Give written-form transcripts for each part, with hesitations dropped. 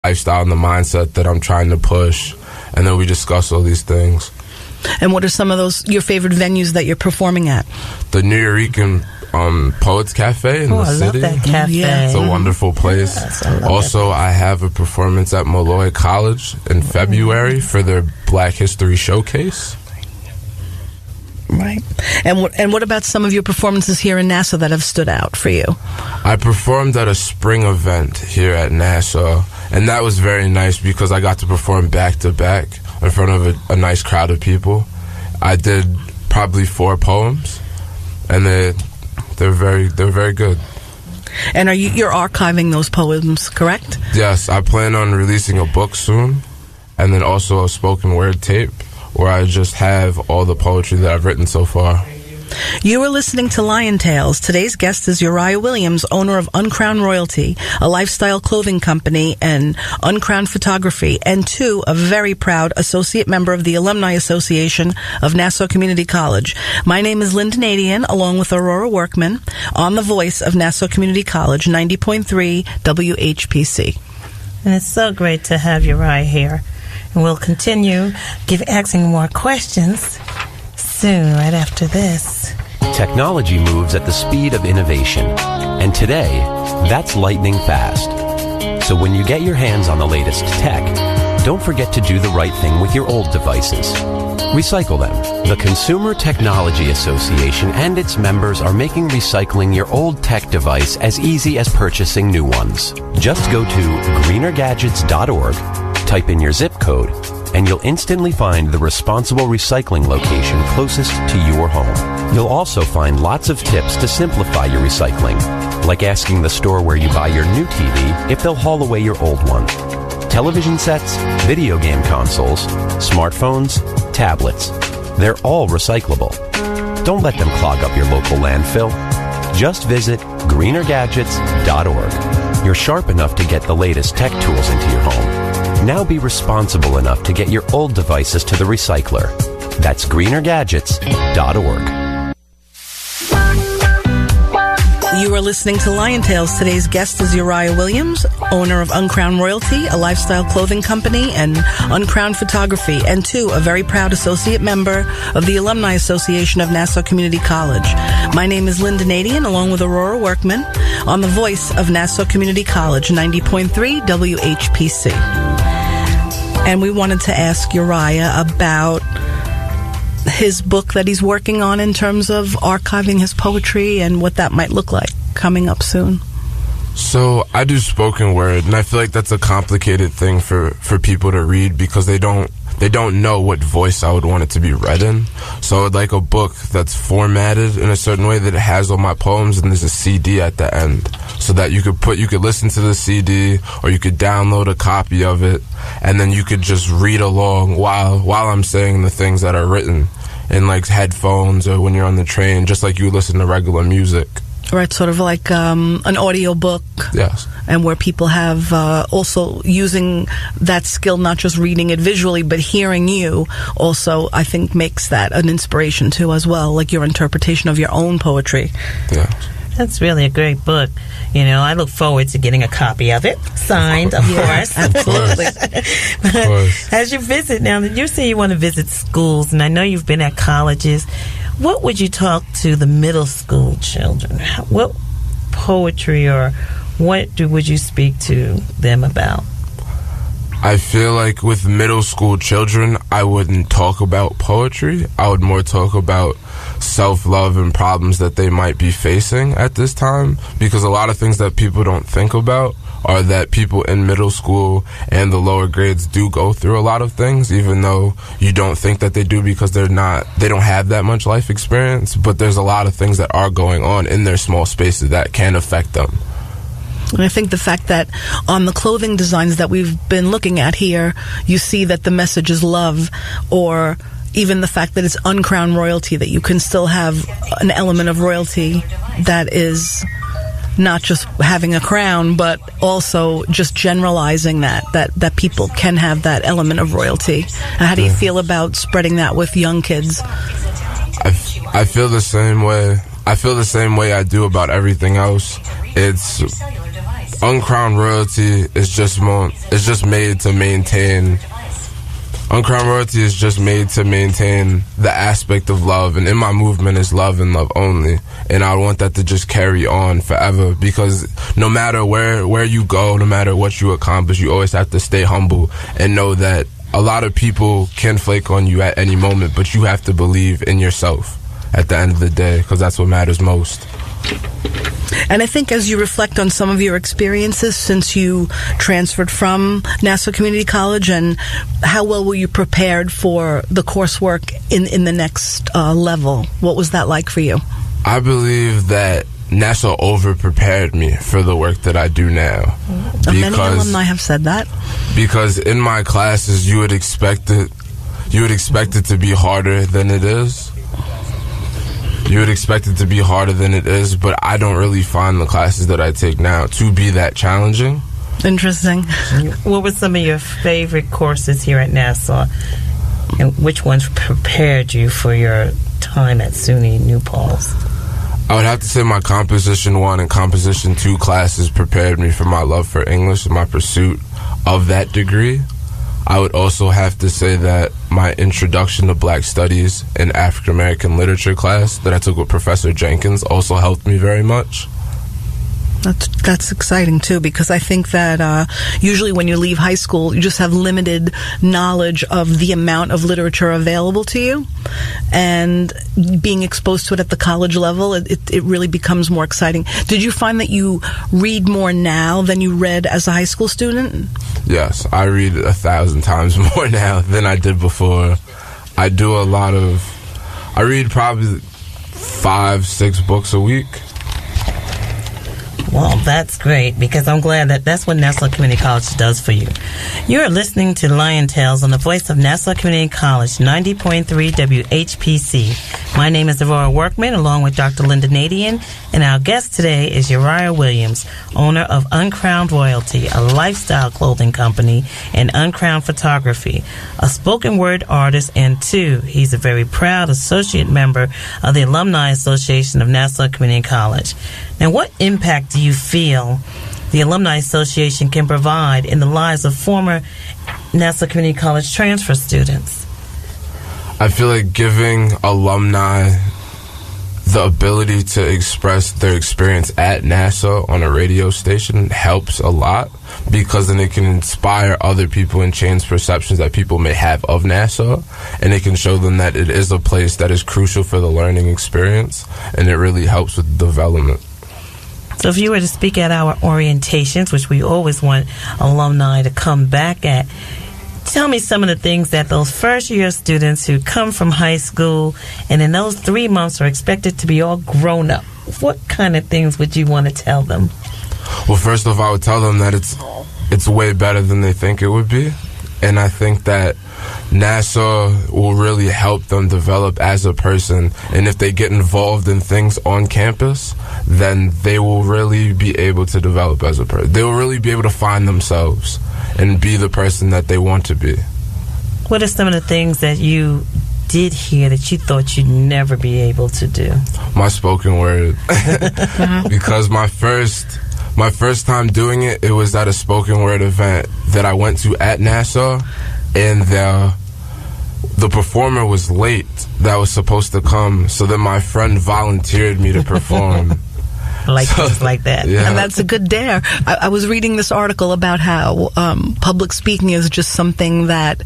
lifestyle and the mindset that I'm trying to push. And then we discuss all these things. And what are some of your favorite venues that you're performing at? The New Eurekan Poets Cafe in the city. I love that cafe. Yeah. It's a wonderful place. Yes, I have a performance at Molloy College in February for their Black History Showcase. Right. And what about some of your performances here in Nassau that have stood out for you? I performed at a spring event here at Nassau, and that was very nice because I got to perform back-to-back in front of a nice crowd of people. I did probably 4 poems, and they're very good. And you're archiving those poems, correct? Yes, I plan on releasing a book soon, and then also a spoken word tape where I just have all the poetry that I've written so far. You are listening to Lion Tales. Today's guest is Uriah Williams, owner of Uncrowned Royalty, a lifestyle clothing company, and Uncrowned Photography, and 2, a very proud associate member of the Alumni Association of Nassau Community College. My name is Linda Nadian, along with Aurora Workman, on the voice of Nassau Community College, 90.3 WHPC. And it's so great to have Uriah here. And we'll continue asking more questions soon, right after this. Technology moves at the speed of innovation, and today, that's lightning fast. So when you get your hands on the latest tech, don't forget to do the right thing with your old devices. Recycle them. The Consumer Technology Association and its members are making recycling your old tech device as easy as purchasing new ones. Just go to greenergadgets.org, type in your zip code, and you'll instantly find the responsible recycling location closest to your home. You'll also find lots of tips to simplify your recycling, like asking the store where you buy your new TV if they'll haul away your old one. Television sets, video game consoles, smartphones, tablets, they're all recyclable. Don't let them clog up your local landfill. Just visit greenergadgets.org. You're sharp enough to get the latest tech tools into your home. Now be responsible enough to get your old devices to the recycler. That's greenergadgets.org. You are listening to Lion Tales. Today's guest is Uriah Williams, owner of Uncrowned Royalty, a lifestyle clothing company, and Uncrowned Photography, and 2, a very proud associate member of the Alumni Association of Nassau Community College. My name is Linda Nadian, along with Aurora Workman, on the voice of Nassau Community College, 90.3 WHPC. And we wanted to ask Uriah about his book that he's working on in terms of archiving his poetry and what that might look like coming up soon. So I do spoken word, and I feel like that's a complicated thing for people to read because they don't know what voice I would want it to be read in. So I'd like a book that's formatted in a certain way that it has all my poems, and there's a CD at the end, so that you could listen to the CD, or you could download a copy of it, and then you could just read along while I'm saying the things that are written in like headphones or when you're on the train, just like you listen to regular music. Right, sort of like an audio book. Yes. And where people have also using that skill, not just reading it visually, but hearing you also, I think, makes that an inspiration too as well, like your interpretation of your own poetry. Yeah. That's really a great book. You know, I look forward to getting a copy of it, signed, of course. Absolutely. But as you visit now, you say you want to visit schools, and I know you've been at colleges. What would you talk to the middle school children? What poetry or what would you speak to them about? I feel like with middle school children, I wouldn't talk about poetry. I would more talk about self-love and problems that they might be facing at this time, because a lot of things that people don't think about are that people in middle school and the lower grades do go through a lot of things, even though you don't think that they do because they don't have that much life experience. But there's a lot of things that are going on in their small spaces that can affect them. And I think the fact that on the clothing designs that we've been looking at here, you see that the message is love, or even the fact that it's uncrowned royalty, that you can still have an element of royalty that is not just having a crown, but also just generalizing that people can have that element of royalty. How do you feel about spreading that with young kids? I feel the same way. I feel the same way I do about everything else. Uncrowned Royalty is just made to maintain. Uncrowned Royalty is just made to maintain the aspect of love, and in my movement is love and love only. And I want that to just carry on forever, because no matter where you go, no matter what you accomplish, you always have to stay humble and know that a lot of people can flake on you at any moment, but you have to believe in yourself at the end of the day, because that's what matters most. And I think as you reflect on some of your experiences since you transferred from Nassau Community College, and how well were you prepared for the coursework in the next level? What was that like for you? I believe that Nassau over-prepared me for the work that I do now. Many alumni have said that. Because in my classes, you would expect it to be harder than it is. You would expect it to be harder than it is, but I don't really find the classes that I take now to be that challenging. Interesting. What were some of your favorite courses here at Nassau, and which ones prepared you for your time at SUNY New Paltz? I would have to say my Composition 1 and Composition 2 classes prepared me for my love for English and my pursuit of that degree. I would also have to say that my Introduction to Black Studies and African American Literature class that I took with Professor Jenkins also helped me very much. That's exciting too, because I think that usually when you leave high school, you just have limited knowledge of the amount of literature available to you, and being exposed to it at the college level, it really becomes more exciting. Did you find that you read more now than you read as a high school student? Yes, I read 1,000 times more now than I did before. I read probably 5-6 books a week. Well, that's great, because I'm glad that's what Nassau Community College does for you. You're listening to Lion Tales on the voice of Nassau Community College, 90.3 WHPC. My name is Aurora Workman, along with Dr. Linda Nadian, and our guest today is Uriah Williams, owner of Uncrowned Royalty, a lifestyle clothing company, and Uncrowned Photography, a spoken word artist, and he's a very proud associate member of the Alumni Association of Nassau Community College. Now, what impact do you feel the Alumni Association can provide in the lives of former Nassau Community College transfer students? I feel like giving alumni the ability to express their experience at Nassau on a radio station helps a lot, because then it can inspire other people and change perceptions that people may have of Nassau, and it can show them that it is a place that is crucial for the learning experience, and it really helps with development. So if you were to speak at our orientations, which we always want alumni to come back at, tell me some of the things that those first-year students who come from high school and in those 3 months are expected to be all grown up. What kind of things would you want to tell them? Well, first off, I would tell them that it's way better than they think it would be. And I think that Nassau will really help them develop as a person. And if they get involved in things on campus, then they will really be able to develop as a person. They will really be able to find themselves and be the person that they want to be. What are some of the things that you did here that you thought you'd never be able to do? My spoken word. Because my first time doing it, it was at a spoken word event that I went to at Nassau, and the performer was late that was supposed to come, so then my friend volunteered me to perform. Things like that. Yeah. And that's a good dare. I was reading this article about how public speaking is just something that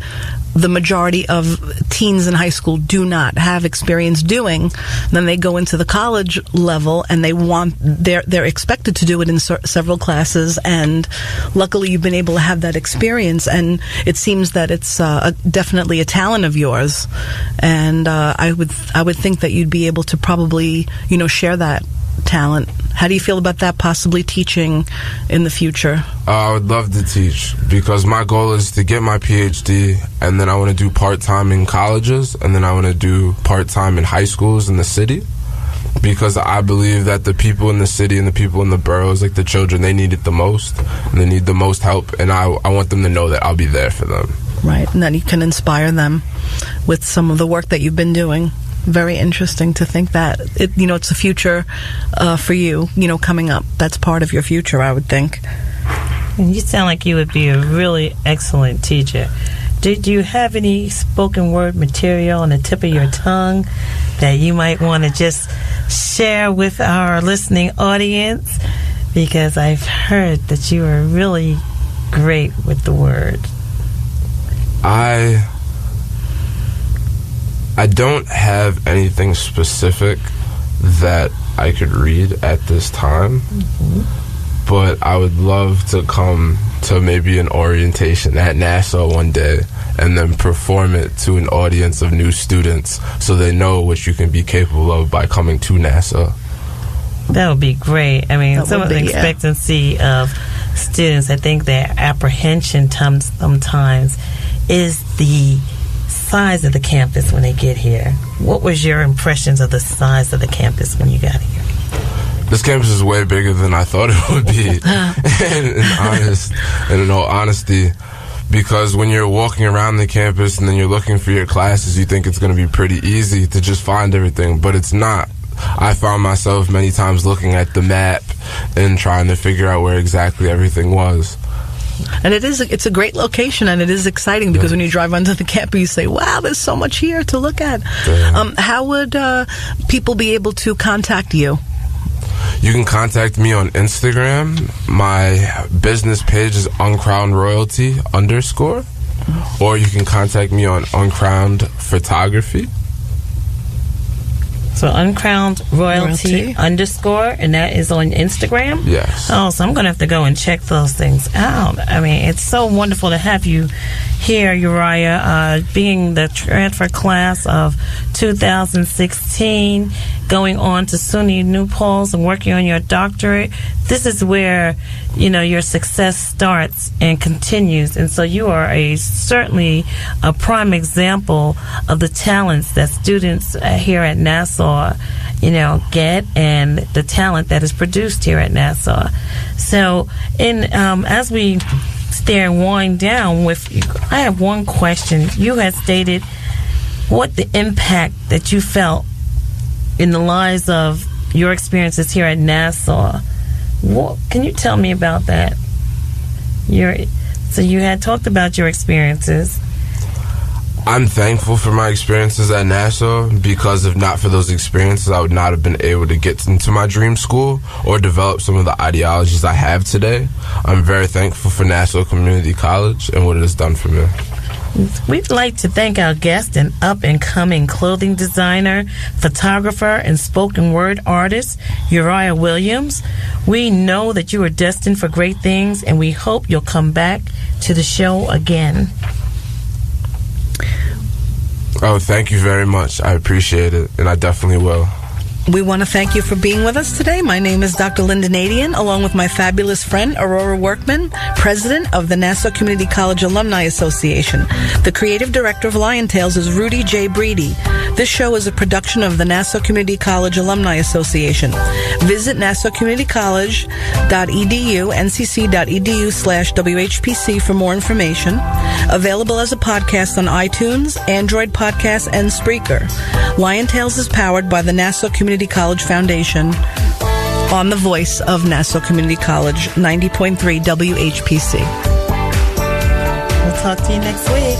the majority of teens in high school do not have experience doing. Then they go into the college level and they're expected to do it in several classes, and luckily you've been able to have that experience, and it seems that it's definitely a talent of yours, and I would think that you'd be able to probably share that talent. How do you feel about that, possibly teaching in the future? I would love to teach, because my goal is to get my PhD, and then I want to do part-time in colleges, and then I want to do part-time in high schools in the city, because I believe that the people in the city and the people in the boroughs, like the children, they need it the most, and they need the most help, and I want them to know that I'll be there for them. Right, and that you can inspire them with some of the work that you've been doing. Very interesting to think that it's a future for you, coming up. That's part of your future, I would think. And you sound like you would be a really excellent teacher. Did you have any spoken word material on the tip of your tongue that you might want to just share with our listening audience? Because I've heard that you are really great with the word. I don't have anything specific that I could read at this time, but I would love to come to maybe an orientation at Nassau one day and then perform it to an audience of new students so they know what you can be capable of by coming to Nassau. That would be great. I mean, some of the expectancy of students, I think their apprehension sometimes is the size of the campus when they get here. What was your impressions of the size of the campus when you got here? This campus is way bigger than I thought it would be, in all honesty, because when you're walking around the campus and then you're looking for your classes, you think it's going to be pretty easy to just find everything, but it's not. I found myself many times looking at the map and trying to figure out where exactly everything was. And it's a great location, and it is exciting because when you drive onto the campus, you say, wow, there's so much here to look at. How would people be able to contact you? You can contact me on Instagram. My business page is uncrownedroyalty_, or you can contact me on Uncrowned Photography. So Uncrowned Royalty _, and that is on Instagram? Yes. Oh, so I'm going to have to go and check those things out. I mean, it's so wonderful to have you here, Uriah, being the transfer class of 2016, going on to SUNY New Paltz and working on your doctorate. This is where, your success starts and continues. And so you are certainly a prime example of the talents that students here at Nassau, get, and the talent that is produced here at Nassau. So, as we stare and wind down with you, I have one question. You had stated what the impact that you felt in the lives of your experiences here at Nassau. What can you tell me about that? So you had talked about your experiences. I'm thankful for my experiences at Nassau, because if not for those experiences, I would not have been able to get into my dream school or develop some of the ideologies I have today. I'm very thankful for Nassau Community College and what it has done for me. We'd like to thank our guest and up-and-coming clothing designer, photographer, and spoken word artist, Uriah Williams. We know that you are destined for great things, and we hope you'll come back to the show again. Oh, thank you very much. I appreciate it, and I definitely will. We want to thank you for being with us today. My name is Dr. Linda Nadian, along with my fabulous friend, Aurora Workman, president of the Nassau Community College Alumni Association. The creative director of Lion Tales is Rudy J. Breedy. This show is a production of the Nassau Community College Alumni Association. Visit nassaucommunitycollege.edu, ncc.edu/WHPC for more information. Available as a podcast on iTunes, Android Podcasts, and Spreaker. Lion Tales is powered by the Nassau Community College Foundation on the voice of Nassau Community College, 90.3 WHPC. We'll talk to you next week.